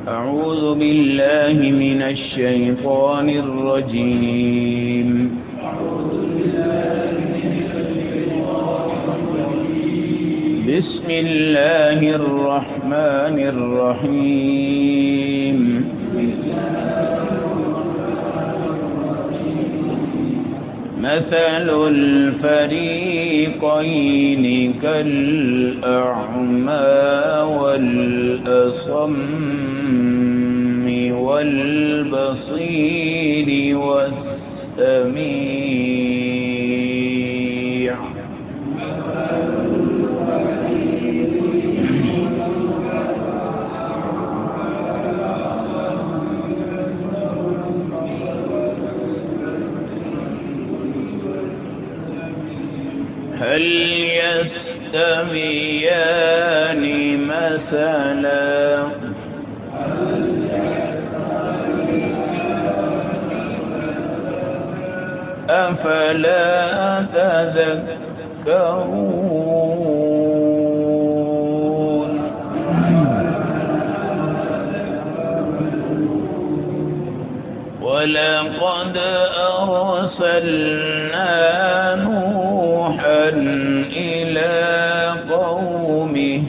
أعوذ بالله من الشيطان الرجيم بسم الله الرحمن الرحيم مثل الفريقين كالأعمى والأصم والبصير والسميع هل يستويان مثلا أفلا تذكرون ولقد أرسلنا نوحا إلى قومه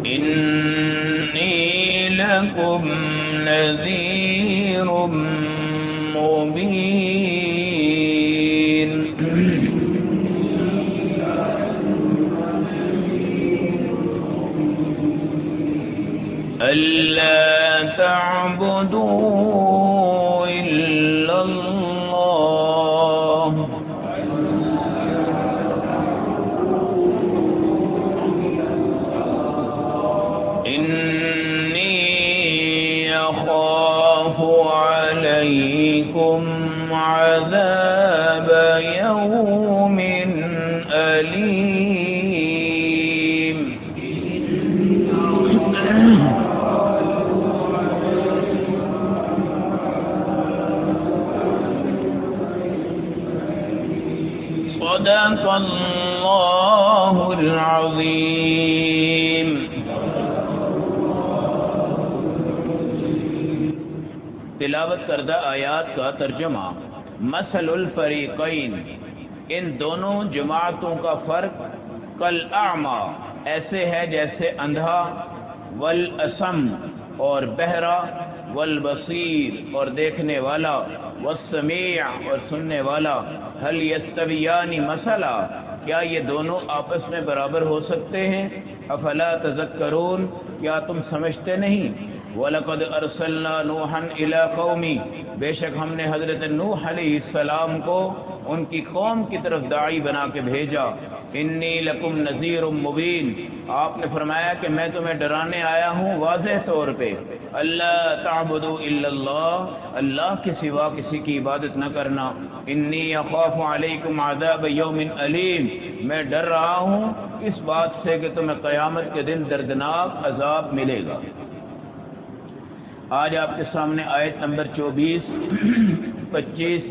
إني لكم نذير مبين ألا تعبدوا إلا الله إني أخاف عليكم عذاب يوم أليم صدق الله العظيم. تلاوت کردہ آیات کا ترجمہ مثل الفریقین، ان دونوں جماعتوں کا فرق کالاعمی ایسے ہے جیسے اندھا، والاسم اور بہرا، والبصیر اور دیکھنے والا، والسمیع اور سننے والا، هل یستویان مثلا کیا یہ دونوں آپس میں برابر ہو سکتے ہیں؟ افلا تذکرون کیا تم سمجھتے نہیں؟ وَلَقَدْ أَرْسَلْنَا نُوحًا إِلَىٰ قَوْمِهِ بے شک ہم نے حضرت نوح علیہ السلام کو ان کی قوم کی طرف داعی بنا کے بھیجا. انی لکم نذیر مبین، آپ نے فرمایا کہ میں تمہیں ڈرانے آیا ہوں واضح طور پہ. اللہ تعبدوا الا اللہ، اللہ کے سوا کسی کی عبادت نہ کرنا. انی اخاف علیکم عذاب یوم علیم، میں ڈر رہا ہوں اس بات سے کہ تمہیں قیامت کے دن دردناک عذاب ملے گا. آج آپ کے سامنے آیت نمبر 24، 25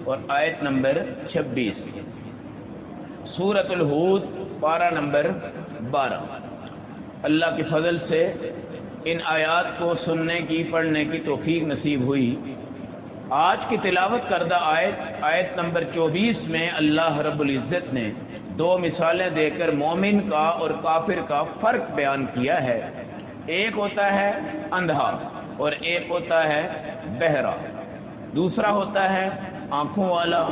اور آیت نمبر 26 سورۃ الہود پارہ نمبر 12. اللہ کے فضل سے ان آیات کو سننے کی، پڑھنے کی توفیق نصیب ہوئی. آج کی تلاوت کردہ آیت نمبر 24 میں اللہ رب العزت نے دو مثالیں دے کر مومن کا اور کافر کا فرق بیان کیا ہے. ایک ہوتا ہے اندھا اور ایک ہوتا ہے بہرا. دوسرا ہوتا ہے آنکھوں والا،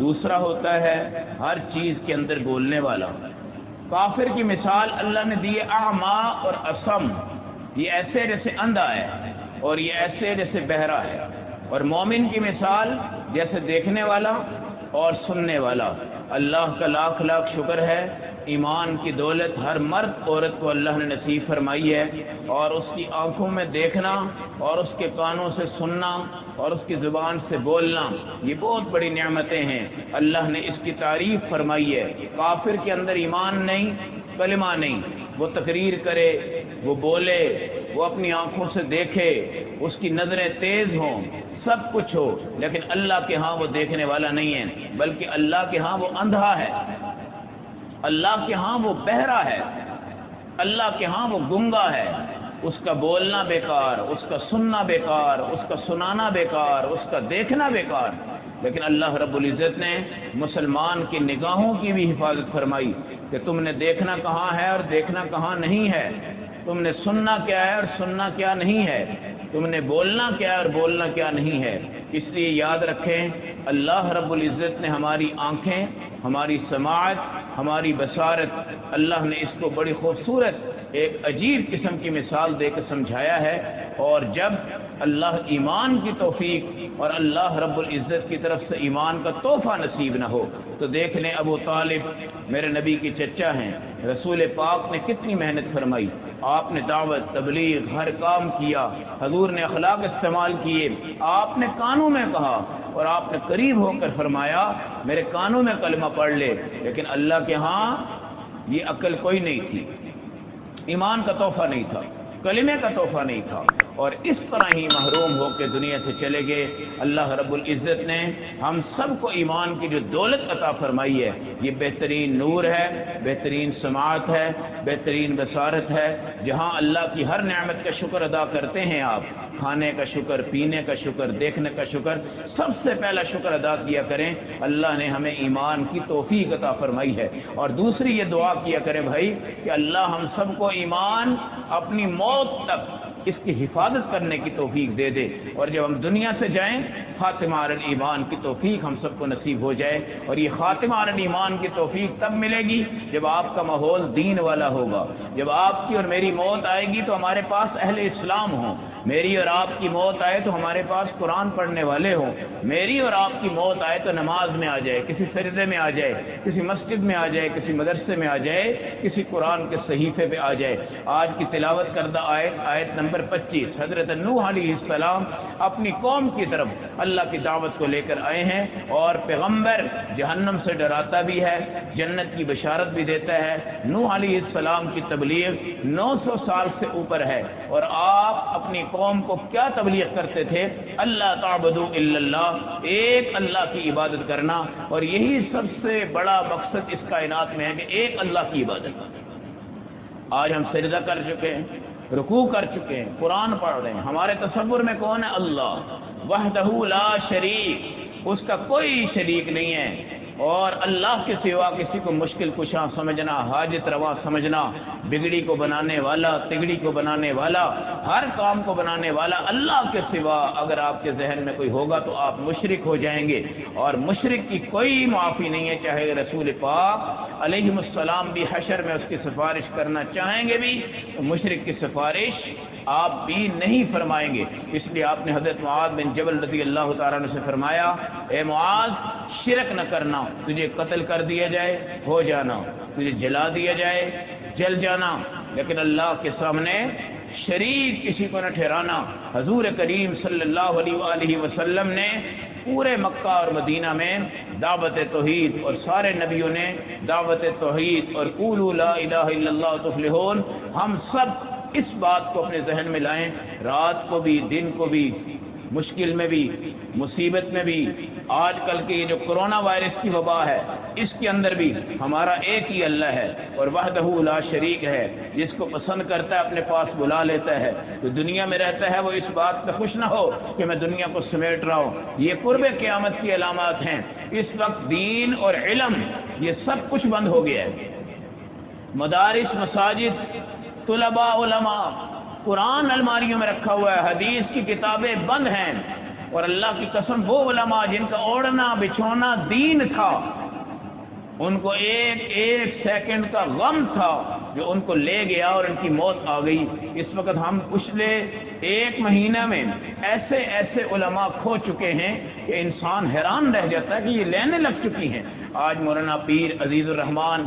دوسرا ہوتا ہے ہر چیز کے اندر بولنے والا. کافر کی مثال اللہ نے دی اعمیٰ اور اصم، یہ ایسے جیسے اندھا ہے اور یہ ایسے جیسے بہرا ہے. اور مومن کی مثال جیسے دیکھنے والا اور سننے والا. اللہ کا لاکھ لاکھ شکر ہے، ایمان کی دولت ہر مرد عورت کو اللہ نے نصیب فرمائی ہے، اور اس کی آنکھوں میں دیکھنا اور اس کے کانوں سے سننا اور اس کی زبان سے بولنا یہ بہت بڑی نعمتیں ہیں. اللہ نے اس کی تعریف فرمائی ہے. کافر کے اندر ایمان نہیں، کلمہ نہیں، وہ تقریر کرے، وہ بولے، وہ اپنی آنکھوں سے دیکھے، اس کی نظریں تیز ہوں، سب کچھ ہو، لیکن اللہ کے ہاں وہ دیکھنے والا نہیں ہے، بلکہ اللہ کے ہاں وہ اندھا ہے، اللہ کے ہاں وہ بہرا ہے، اللہ کے ہاں وہ گنگا ہے، اس کا بولنا بیکار، اس کا سننا بیکار، اس کا سنانا بیکار، اس کا دیکھنا بیکار۔ لیکن اللہ رب العزت نے مسلمان کی نگاہوں کی بھی حفاظت فرمائی کہ تم نے دیکھنا کہاں ہے اور دیکھنا کہاں نہیں ہے، تم نے سننا کیا ہے اور سننا کیا نہیں ہے، تم نے بولنا کیا ہے اور بولنا کیا نہیں ہے۔ اس لیے یاد رکھیں، اللہ رب العزت نے ہماری آنکھیں، ہماری سماعت، ہماری بصارت، اللہ نے اس کو بڑی خوبصورت ایک عجیب قسم کی مثال دے کے سمجھایا ہے۔ اور جب اللہ ایمان کی توفیق اور اللہ رب العزت کی طرف سے ایمان کا تحفہ نصیب نہ ہو تو دیکھ لیں، ابو طالب میرے نبی کے چچا ہیں، رسول پاک نے کتنی محنت فرمائی، آپ نے دعوت، تبلیغ، ہر کام کیا، حضور نے اخلاق استعمال کیے، آپ نے کانوں میں کہا اور آپ نے قریب ہو کر فرمایا میرے کانوں میں کلمہ پڑھ لے، لیکن اللہ کے ہاں یہ عقل کوئی نہیں تھی، ایمان کا تحفہ نہیں تھا، کلمے کا تحفہ نہیں تھا، اور اس طرح ہی محروم ہو کے دنیا سے چلے گئے۔ اللہ رب العزت نے ہم سب کو ایمان کی جو دولت عطا فرمائی ہے، یہ بہترین نور ہے، بہترین سماعت ہے، بہترین بصارت ہے۔ جہاں اللہ کی ہر نعمت کا شکر ادا کرتے ہیں، آپ کھانے کا شکر، پینے کا شکر، دیکھنے کا شکر، سب سے پہلا شکر ادا کیا کریں اللہ نے ہمیں ایمان کی توفیق عطا فرمائی ہے۔ اور دوسری یہ دعا کیا کریں بھائی کہ اللہ ہم سب کو ایمان اپنی موت تک اس کی حفاظت کرنے کی توفیق دے دے، اور جب ہم دنیا سے جائیں خاتمہ علی ایمان کی توفیق ہم سب کو نصیب ہو جائے۔ اور یہ خاتمہ علی ایمان کی توفیق تب ملے گی جب آپ کا ماحول دین والا ہوگا، جب آپ کی اور میری موت آئے گی تو ہمارے پاس اہل اسلام ہوں، میری اور آپ کی موت آئے تو ہمارے پاس قرآن پڑھنے والے ہوں، میری اور آپ کی موت آئے تو نماز میں آ جائے، کسی سجدے میں آ جائے، کسی مسجد میں آ جائے، کسی مدرسے میں آ جائے، کسی قرآن کے صحیفے پہ آ جائے۔ آج کی تلاوت کردہ آیت نمبر 25، حضرت نوح علیہ السلام اپنی قوم کی طرف اللہ کی دعوت کو لے کر آئے ہیں، اور پیغمبر جہنم سے ڈراتا بھی ہے، جنت کی بشارت بھی دیتا ہے۔ نوح علیہ السلام کی تبلیغ 900 سال سے اوپر ہے، اور آپ اپنی قوم کو کیا تبلیغ کرتے تھے؟ اللہ تعبدوا الا اللہ، ایک اللہ کی عبادت کرنا، اور یہی سب سے بڑا مقصد اس کائنات میں ہے کہ ایک اللہ کی عبادت۔ آج ہم سجدہ کر چکے ہیں، رکوع کر چکے ہیں، قرآن پڑھ رہے ہیں، ہمارے تصور میں کون ہے؟ اللہ وحدہ لا شریک، اس کا کوئی شریک نہیں ہے، اور اللہ کے سوا کسی کو مشکل کشا سمجھنا، حاجت روا سمجھنا، بگڑی کو بنانے والا، تگڑی کو بنانے والا، ہر کام کو بنانے والا اللہ کے سوا اگر آپ کے ذہن میں کوئی ہوگا تو آپ مشرک ہو جائیں گے، اور مشرک کی کوئی معافی نہیں ہے، چاہے رسول پاک علیہ السلام بھی حشر میں اس کی سفارش کرنا چاہیں گے بھی تو مشرک کی سفارش آپ بھی نہیں فرمائیں گے۔ اس لیے آپ نے حضرت معاذ بن جبل رضی اللہ تعالیٰ عنہ سے فرمایا، اے معاذ شرک نہ کرنا، تجھے قتل کر دیا جائے ہو جانا، تجھے جلا دیا جائے جل جانا، لیکن اللہ کے سامنے شریک کسی کو نہ ٹھہرانا۔ حضور کریم صلی اللہ علیہ وآلہ وسلم نے پورے مکہ اور مدینہ میں دعوت توحید، اور سارے نبیوں نے دعوت توحید اور قولوا لا الہ الا اللہ تفلحون، ہم سب اس بات کو اپنے ذہن میں لائیں، رات کو بھی، دن کو بھی، مشکل میں بھی، مصیبت میں بھی۔ آج کل کے یہ جو کرونا وائرس کی وبا ہے، اس کے اندر بھی ہمارا ایک ہی اللہ ہے اور وحدہ لا شریک ہے، جس کو پسند کرتا ہے اپنے پاس بلا لیتا ہے۔ تو دنیا میں رہتا ہے وہ اس بات پہ خوش نہ ہو کہ میں دنیا کو سمیٹ رہا ہوں، یہ قرب قیامت کی علامات ہیں۔ اس وقت دین اور علم یہ سب کچھ بند ہو گیا ہے، مدارس، مساجد، طلباء، علماء، قرآن الماریوں میں رکھا ہوا ہے، حدیث کی کتابیں بند ہیں، اور اللہ کی قسم وہ علماء جن کا اوڑھنا بچھونا دین تھا، ان کو ایک ایک سیکنڈ کا غم تھا جو ان کو لے گیا اور ان کی موت آ گئی۔ اس وقت ہم پچھلے ایک مہینہ میں ایسے ایسے علماء کھو چکے ہیں کہ انسان حیران رہ جاتا ہے کہ یہ لینے لگ چکی ہیں۔ آج مولانا پیر عزیز الرحمان